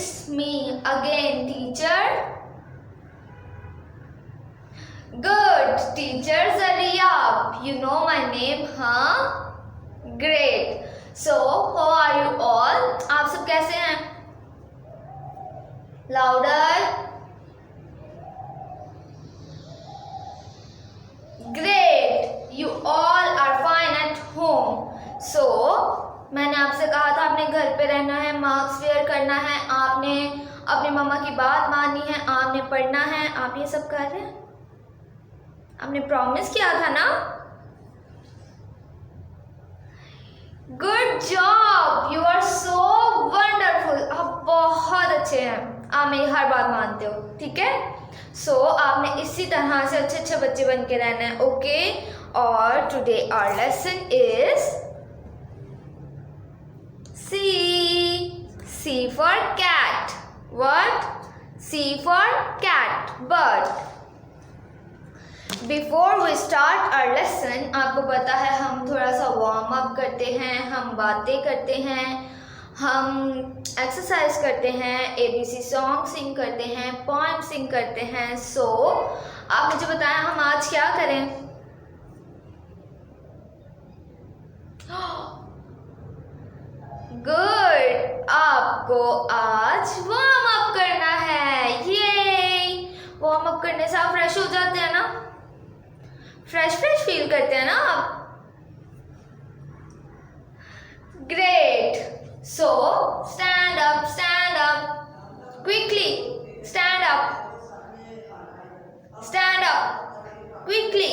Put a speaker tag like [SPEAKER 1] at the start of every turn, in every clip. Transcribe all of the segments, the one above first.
[SPEAKER 1] It's me again, teacher. Good, teacher Zariyab. You know my name, huh? Great. So, how are you all? आप सब कैसे हैं? Louder. Great. You all are fine at home. So, मैंने आपसे कहा था आपने घर पे रहना है, मास्क वेयर करना है, आपने अपनी मम्मा की बात माननी है, आपने पढ़ना है. आप ये सब कर रहे हैं? आपने प्रॉमिस किया था ना? Good job, you are so wonderful. आप बहुत अच्छे हैं, आप मेरी हर बात मानते हो, ठीक है. सो आपने इसी तरह से अच्छे अच्छे बच्चे बन के रहना है, ओके. और today our lesson is C for cat. What? C for cat, bird. Before we start our lesson, आपको पता है हम थोड़ा सा वार्म अप करते हैं, हम बातें करते हैं, हम एक्सरसाइज करते हैं, ABC सॉन्ग सिंग करते हैं, पोएम सिंग करते हैं. सो आप मुझे बताएं हम आज क्या करें? गुड, आपको आज वार्म अप करना है. ये वार्म अप करने से आप फ्रेश हो जाते हैं ना, फ्रेश फील करते हैं ना आप. Great. So stand up quickly. Stand up quickly.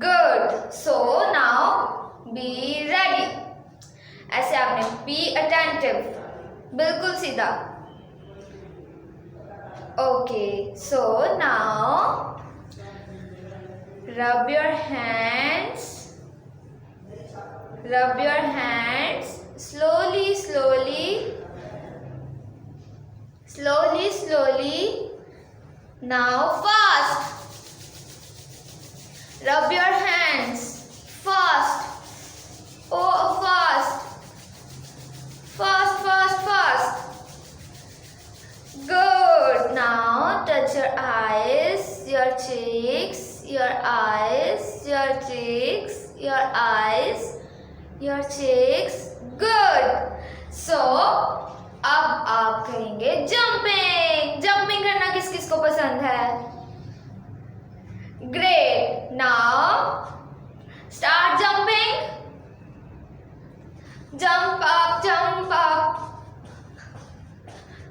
[SPEAKER 1] Good. So now be ready. ऐसे आपने बी अटेंटिव, बिल्कुल सीधा. Okay. So now rub your hands slowly. Now fast. Rub your hands fast. Oh, fast. Good. Now touch your eyes, your cheeks, your eyes, your cheeks, your eyes, your cheeks. Good. So अब आप करेंगे jumping करना किस किस को पसंद है? Great. Now start jumping. Jump up.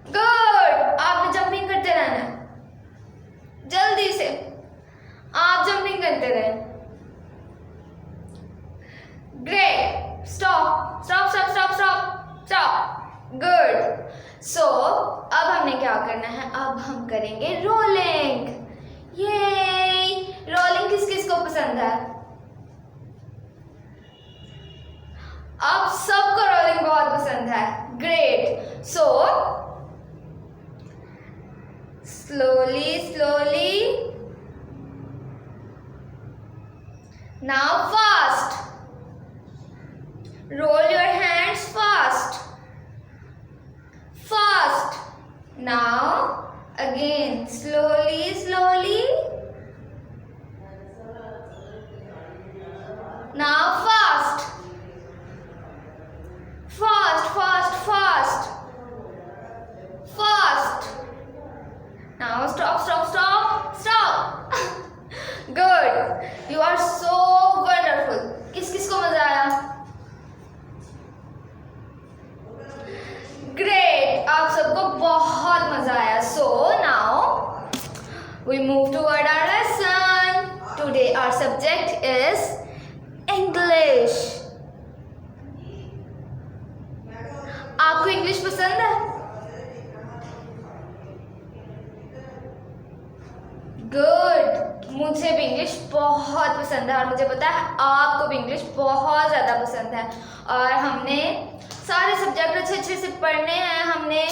[SPEAKER 1] Good. आपने जंपिंग करते रहना है, जल्दी से आप जंपिंग करते रहे. ग्रेट. स्टॉप. गुड. सो अब हमने क्या करना है? अब हम करेंगे रोलिंग. ये रोलिंग किस किस को पसंद है? अब सबको रोलिंग बहुत पसंद है. Great. So slowly. Now fast. Roll your hands fast. Now again slowly. Now fast. Now stop. Good. You are so wonderful. किस किस को मजा आया? Great. आप सबको बहुत मजा आया. So now we move toward our lesson. Today our subject is English. आपको इंग्लिश पसंद है? गुड. मुझे भी इंग्लिश बहुत पसंद है और मुझे पता है आपको भी इंग्लिश बहुत ज़्यादा पसंद है. और हमने सारे सब्जेक्ट अच्छे से पढ़ने हैं. हमने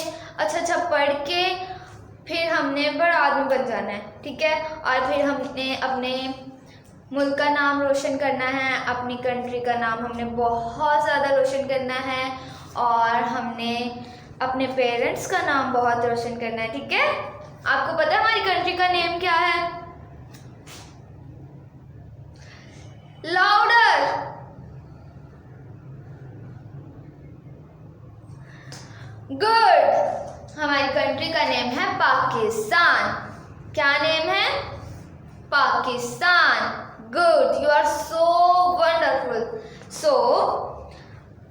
[SPEAKER 1] अच्छा पढ़ के फिर हमने बड़ा आदमी बन जाना है, ठीक है. और फिर हमने अपने मुल्क का नाम रोशन करना है, अपनी कंट्री का नाम हमने बहुत ज़्यादा रोशन करना है. और हमने अपने पेरेंट्स का नाम बहुत रोशन करना है, ठीक है। आपको पता है हमारी कंट्री का नेम क्या है? लाउडर। गुड। हमारी कंट्री का नेम है पाकिस्तान। क्या नेम है? Pakistan. Good. You are so wonderful. So,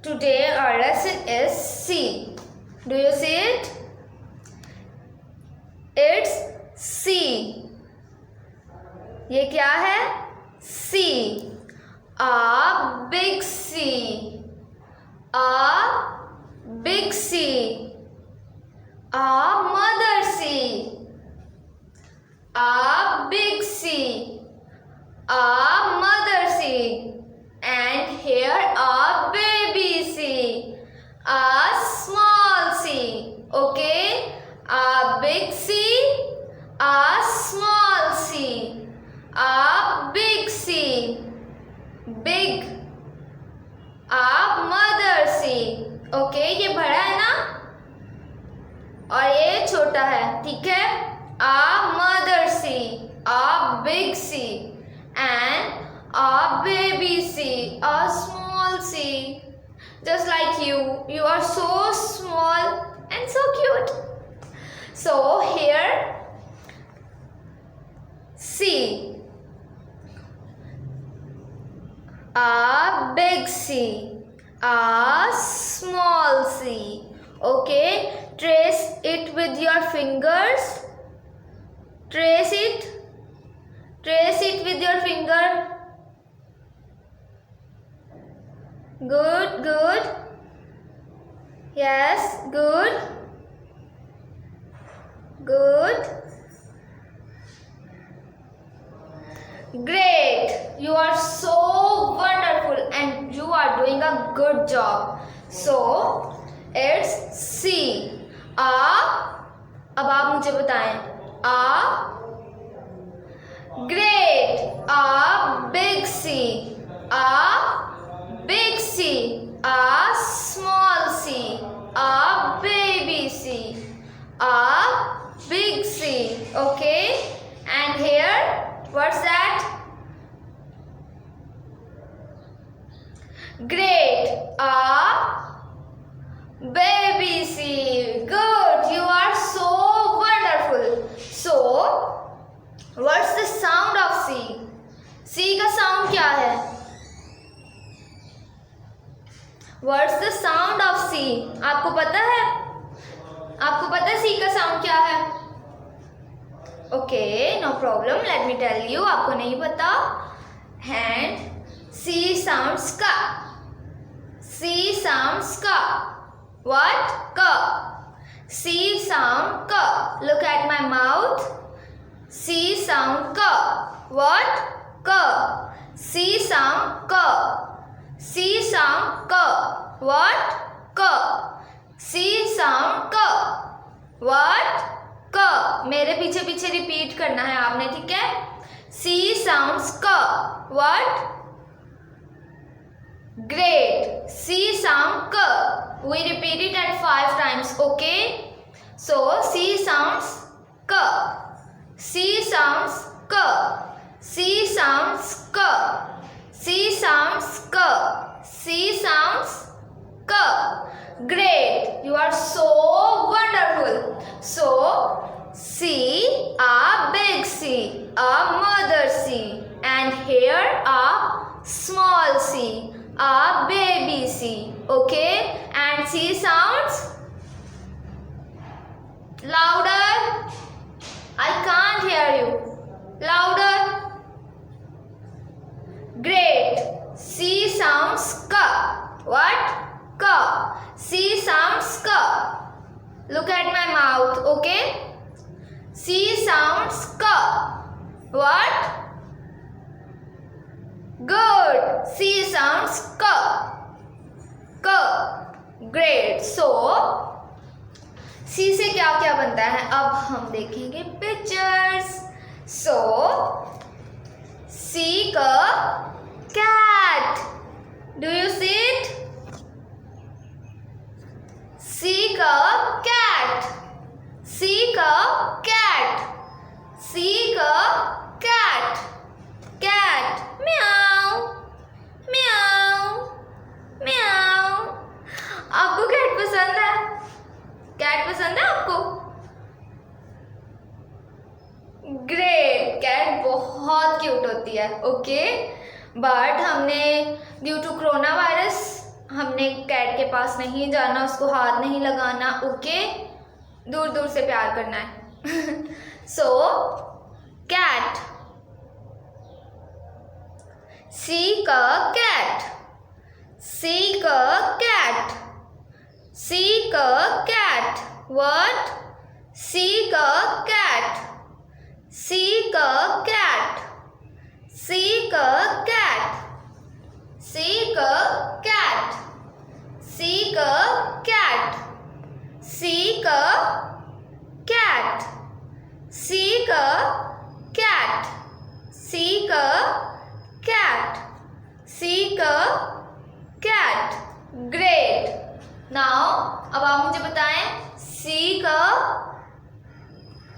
[SPEAKER 1] today our lesson is C. Do you see it? It's C. ये क्या है? C. A big C. A big C. A mother C. A big C. A mother C, and here a baby C, a small C. Okay, a big C, a small C, a big C, big, a mother C. Okay, ये बड़ा है ना और ये छोटा है, ठीक है। A mother C, a big C, and a baby C, a small C. Just like you are so small and so cute. So here C, a big C, a small C. Okay, trace it with your fingers. Trace it with your finger. Good, good. Yes, good. Good. Great. You are so wonderful and you are doing a good job. So, it's C. अब आप मुझे बताएं. Great. A big C. A big C. A small C. A baby C. A big C. Okay. And here, what's that? Great. A baby C. Good. You are so wonderful. So, what's the sound of C? C का sound क्या है? What's the sound of C? आपको पता है? आपको पता है C का sound क्या है? Okay, no problem. Let me tell you. आपको नहीं पता? And C sounds ka. C sounds ka. What? Ka. C sound ka. Look at my mouth. C sound ka. What? Ka. C sound ka. C sound ka. What? Ka. C sound ka. What? Ka. मेरे पीछे पीछे repeat करना है आपने, ठीक है? C sounds ka. What? Great. C sound ka. We repeat it at 5 times, okay? So C sounds ka. C sounds ka. C sounds ka. C sounds ka. C sounds ka. Great. You are so wonderful. So C, a big C, a mother C, and here a small C, a baby C. Okay? And C sounds louder. I can't hear you. Louder. Great. C sounds ka. What? Ka. C sounds ka. Look at my mouth, okay? C sounds ka. What? Good. C sounds ka. Ka. Great. So, C से क्या क्या बनता है अब हम देखेंगे pictures. So, C का cat. Do you see it? C का C का cat. Cat. Meow. Meow. Meow. आपको कैट पसंद है? कैट पसंद है आपको? ग्रेट. कैट बहुत क्यूट होती है. ओके, बट हमने ड्यू टू कोरोना वायरस हमने कैट के पास नहीं जाना, उसको हाथ नहीं लगाना. ओके, दूर दूर से प्यार करना है. सो कैट. C का कैट. C का कैट. C का कैट. What? C का कैट. C का कैट. C का कैट. C का कैट. C का कैट. C का कैट. C का कैट. C का कैट. C का कैट. ग्रेट. नाउ अब आप मुझे बताएं C का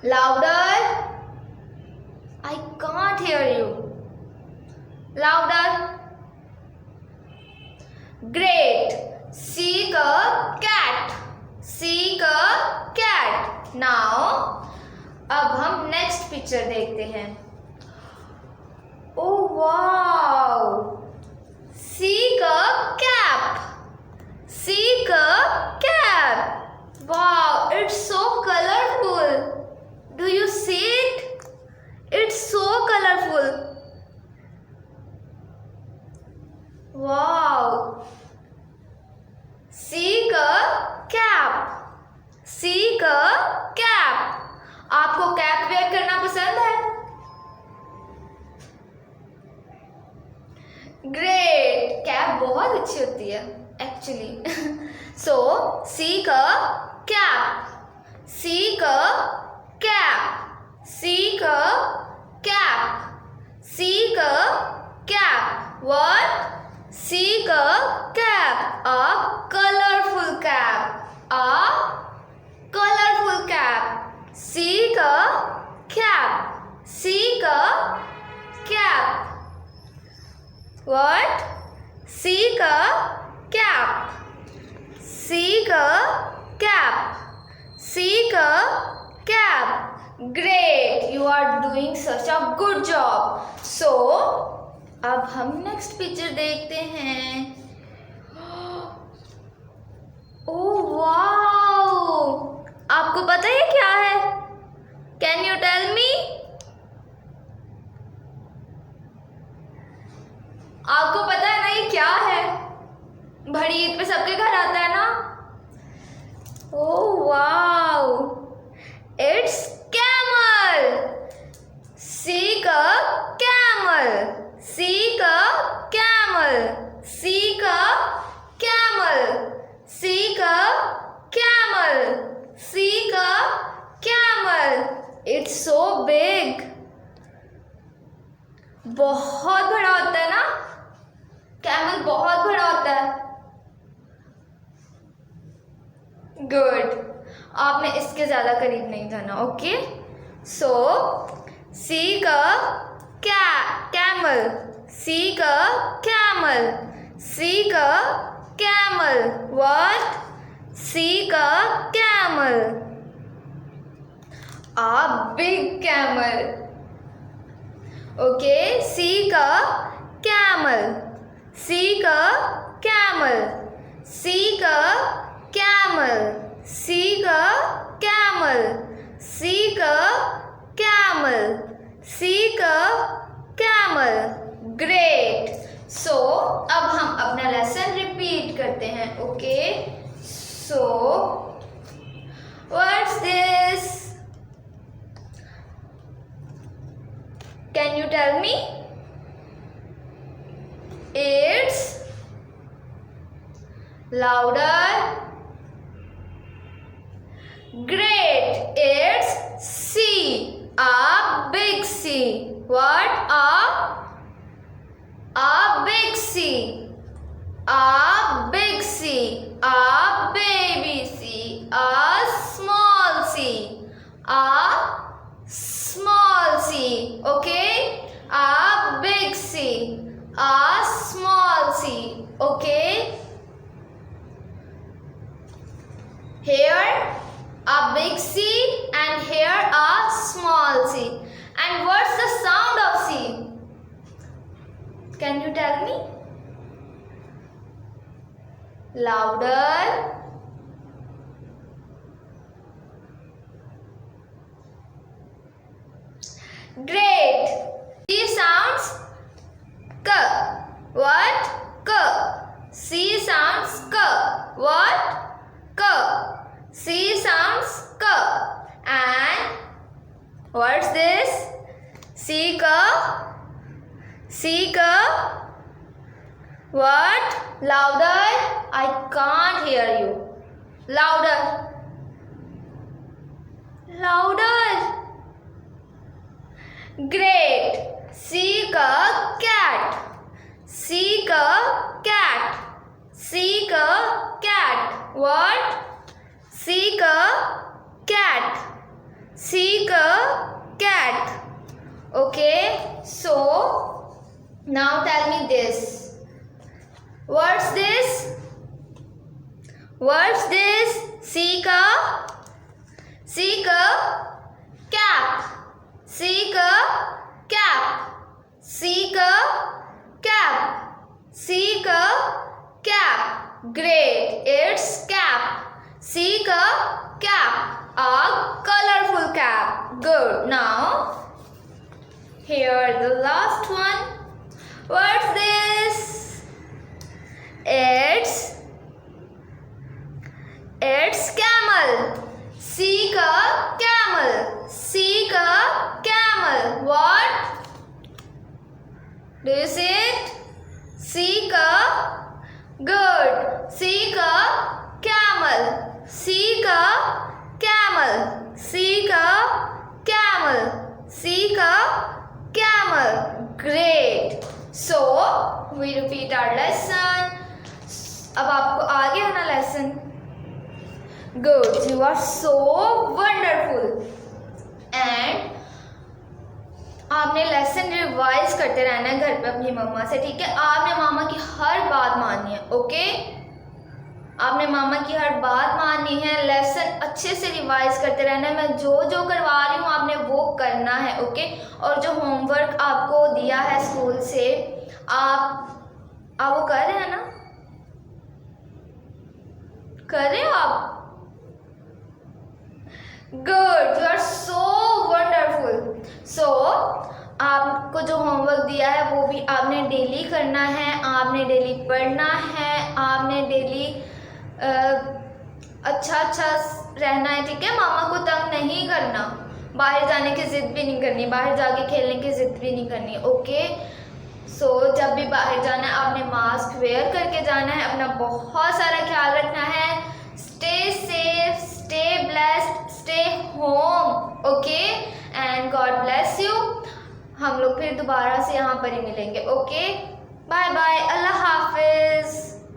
[SPEAKER 1] louder. I can't hear you. Louder. Great. C का cat. C का cat. Now अब हम नेक्स्ट पिक्चर देखते हैं. Oh wow. C का cap. C का cap. Wow, it's so colorful. Do you see it? It's so colorful. Wow. C का cap. C का cap. आपको कैप वेयर करना पसंद है? ग्रेट. कैप बहुत अच्छी होती है एक्चुअली. सो C का कैप. C का कैप. C का कैप. C का कैप. What? C का cap. A colorful cap. A colorful cap. C का कैप. C का कैप. What? C का कैप. C का कैप. C का cap. Great, you are doing such a good job. So, अब हम next picture देखते हैं. ओह वाओ, आपको पता है क्या है? Can you tell me? आपको पता है ना ये क्या है? बड़ी ईद पे सबके घर आता है ना. Oh wow, it's camel. C का camel. C का camel. C का camel. C का camel. C का camel. It's so big. बहुत बड़ा होता है ना. कैमल बहुत बड़ा होता है. गुड. आपने इसके ज़्यादा करीब नहीं जाना. ओके, सो C का कैमल. C का कैमल. C का कैमल. व्हाट? C का camel. A big camel. Okay, C का कैमल. C का कैमल. C का कैमल. C का कैमल. C का कैमल. C का कैमल. ग्रेट. सो अब हम अपना लेसन रिपीट करते हैं. Okay, so what's this? Can you tell me? It's louder. Great. It's C. A big C. What? A big C. A big C. A baby C. A small C. A small small sea. Okay, a big sea, a small sea. Okay, here a big sea and here a small sea. And what's the sound of sea? Can you tell me? Louder. Great. C sounds k. What? K. C sounds k. What? K. C sounds k. And what's this? C ka. C ka. What? Louder. I can't hear you. Louder. Louder. Great. C ka cat. C ka cat. C ka cat. What? C ka cat. C ka cat. Okay. So now tell me this. What's this? What's this? C ka cap. C ka cap. C ka cap. C ka cap. Great. It's cap. C ka cap. A colorful cap. Good. Now here the last one. What's this? It's camel. C ka camel. C ka camel. What? Do you see it? C ka. Good. C ka camel. C ka camel. C ka camel. C ka camel. Great. So we repeat our lesson. अब आपको आ गया ना lesson? Good. You are so wonderful. And आपने lesson revise करते रहना है घर पे अपनी मम्मा से, ठीक है? आपने मामा की हर बात माननी है. ओके, आपने मामा की हर बात माननी है. लेसन अच्छे से रिवाइज करते रहना है. मैं जो जो करवा रही हूँ आपने वो करना है. ओके, और जो होमवर्क आपको दिया है स्कूल से आप वो कर रहे हैं ना? कर रहे हो आप? Good. You are so wonderful. So आपको जो होमवर्क दिया है वो भी आपने डेली करना है. आपने डेली पढ़ना है. आपने डेली अच्छा रहना है, ठीक है? मामा को तंग नहीं करना. बाहर जाने की ज़िद भी नहीं करनी. बाहर जाके खेलने की ज़िद भी नहीं करनी. ओके. सो जब भी बाहर जाना है आपने मास्क वेयर करके जाना है. अपना बहुत सारा ख्याल रखना है. Stay safe, stay blessed, stay home. Okay, and God bless you. हम लोग फिर दोबारा से यहाँ पर ही मिलेंगे. Okay, bye bye. अल्लाह हाफिज़.